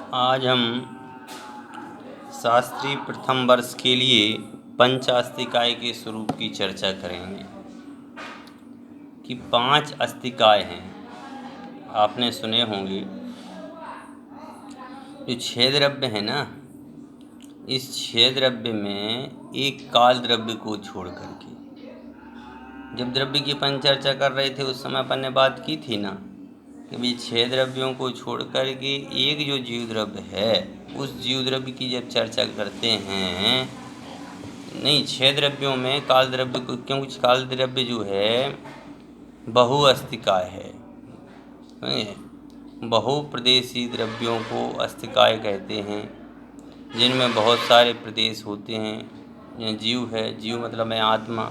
आज हम शास्त्रीय प्रथम वर्ष के लिए पंच अस्तिकाय के स्वरूप की चर्चा करेंगे कि 5 अस्तिकाय हैं। आपने सुने होंगे जो 6 द्रव्य है ना, इस 6 द्रव्य में एक काल द्रव्य को छोड़ करके, जब द्रव्य की अपन चर्चा कर रहे थे उस समय अपन ने बात की थी ना कि भाई 6 द्रव्यों को छोड़ करके एक जो जीव द्रव्य है उस जीव द्रव्य की जब चर्चा करते हैं, नहीं 6 द्रव्यों में काल द्रव्य को, क्योंकि काल द्रव्य जो है बहुअस्तिकाय है, बहुप्रदेशी द्रव्यों को अस्तिकाय कहते हैं, जिनमें बहुत सारे प्रदेश होते हैं। जीव है, जीव मतलब है आत्मा,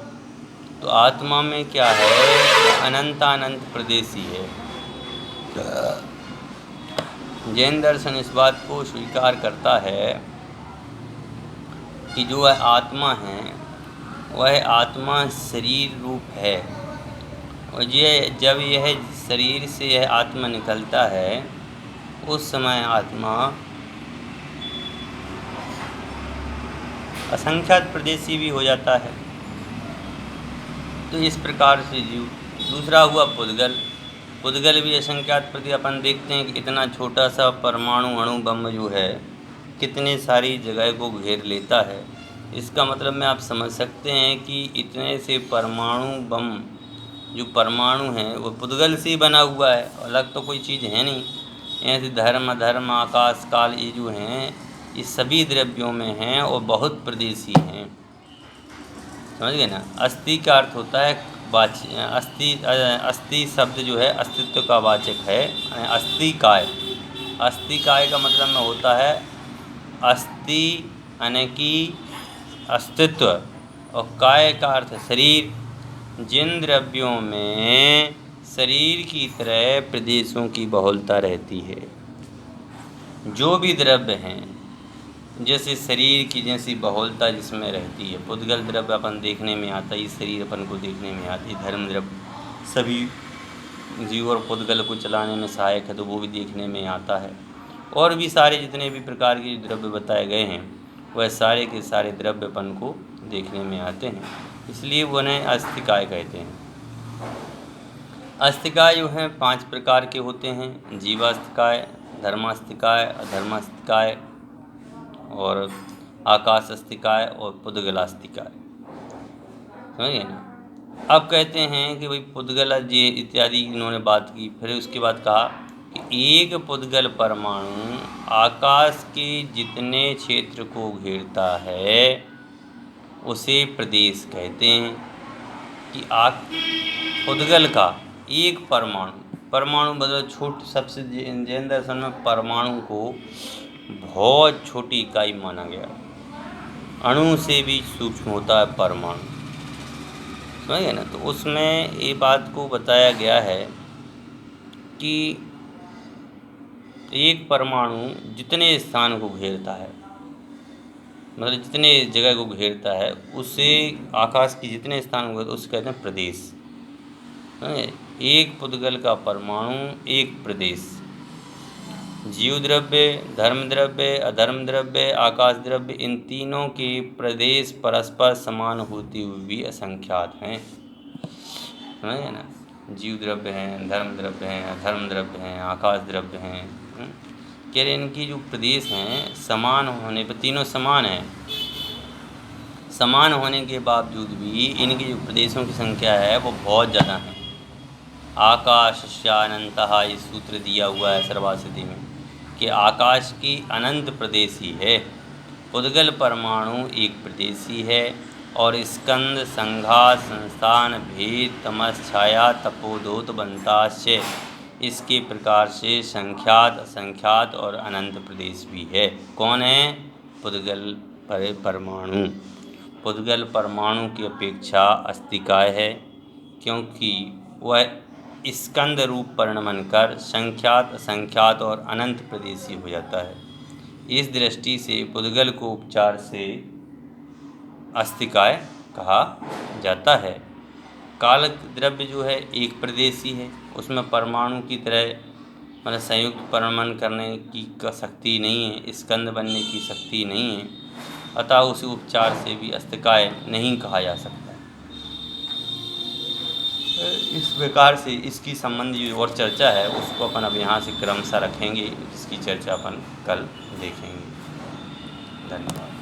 तो आत्मा में क्या है, अनंत प्रदेशी है। जैन दर्शन इस बात को स्वीकार करता है कि जो वह आत्मा है वह आत्मा शरीर रूप है, और ये जब यह शरीर से यह आत्मा निकलता है उस समय आत्मा असंख्यात प्रदेशी भी हो जाता है। तो इस प्रकार से जीव। दूसरा हुआ पुद्गल। पुद्गल भी असंख्यात प्रति, अपन देखते हैं कि इतना छोटा सा परमाणु अणु बम जो है कितने सारी जगह को घेर लेता है। इसका मतलब में आप समझ सकते हैं कि इतने से परमाणु बम, जो परमाणु हैं वो पुद्गल से ही बना हुआ है, अलग तो कोई चीज़ है नहीं। ऐसे धर्म अधर्म आकाश काल ये जो हैं ये सभी द्रव्यों में हैं और बहुत प्रदेशी हैं, समझ गए ना। अस्थि का अर्थ होता है अस्थि शब्द जो है अस्तित्व का वाचक है। अस्तिकाय, अस्तिकाय का मतलब में होता है अस्थि यानी कि अस्तित्व, और काय का अर्थ शरीर। जिन द्रव्यों में शरीर की तरह प्रदेशों की बहुलता रहती है, जो भी द्रव्य हैं जैसे शरीर की जैसी बहुलता जिसमें रहती है, पुद्गल द्रव्य अपन देखने में आता है, शरीर अपन को देखने में आती है, धर्म द्रव्य सभी जीव और पुद्गल को चलाने में सहायक है तो वो भी देखने में आता है। और भी सारे जितने भी प्रकार के द्रव्य बताए गए हैं वह सारे के सारे द्रव्य अपन को देखने में आते हैं, इसलिए वो उन्हें अस्तिकाय कहते हैं। अस्तिकाय जो हैं 5 प्रकार के होते हैं, जीवास्तिकाय, धर्मास्तिकाय, अधर्मास्तिकाय और आकाश अस्तिकाय और पुद्गलास्तिकाय, समझिए ना। अब कहते हैं कि भाई पुद्गल जी इत्यादि इन्होंने बात की, फिर उसके बाद कहा कि एक पुद्गल परमाणु आकाश के जितने क्षेत्र को घेरता है उसे प्रदेश कहते हैं। कि पुद्गल का एक परमाणु, परमाणु मतलब छोट, सबसे जैन दर्शन में परमाणु को बहुत छोटी इकाई माना गया, अणु से भी सूक्ष्म होता है परमाणु, समझे ना। तो उसमें ये बात को बताया गया है कि एक परमाणु जितने स्थान को घेरता है, मतलब जितने जगह को घेरता है, उसे आकाश की जितने स्थान को, उसे कहते हैं प्रदेश। एक पुद्गल का परमाणु एक प्रदेश। जीव द्रव्य, धर्म द्रव्य, अधर्म द्रव्य, आकाश द्रव्य, इन तीनों के प्रदेश परस्पर समान होते हुए भी असंख्यात हैं, समझे ना। जीव द्रव्य हैं, धर्म द्रव्य हैं, अधर्म द्रव्य हैं, आकाश द्रव्य हैं, कह रहे इनकी जो प्रदेश हैं समान होने पर, तीनों समान हैं, समान होने के बावजूद भी इनकी जो प्रदेशों की संख्या है वो बहुत ज़्यादा है। आकाशस्यानंतः ये सूत्र दिया हुआ है सर्वासिद्धि में कि आकाश की अनंत प्रदेशी है, पुद्गल परमाणु एक प्रदेशी है, और स्कंद संघात संस्थान भेद तमस छाया तपोदोत बनताश्च, इसके प्रकार से संख्यात असंख्यात और अनंत प्रदेश भी है। कौन है? पुद्गल परमाणु। पुद्गल परमाणु की अपेक्षा अस्तिकाय है, क्योंकि वह स्कंद रूप परिणमन कर संख्यात असंख्यात और अनंत प्रदेशी हो जाता है। इस दृष्टि से पुद्गल को उपचार से अस्तिकाय कहा जाता है। काल द्रव्य जो है एक प्रदेशी है, उसमें परमाणु की तरह मतलब संयुक्त परमन करने की शक्ति नहीं है, स्कंद बनने की शक्ति नहीं है, अतः उस उपचार से भी अस्तिकाय नहीं कहा जा सकता। इस प्रकार से इसकी संबंधी और चर्चा है उसको अपन अब यहाँ से क्रमशः रखेंगे, इसकी चर्चा अपन कल देखेंगे। धन्यवाद।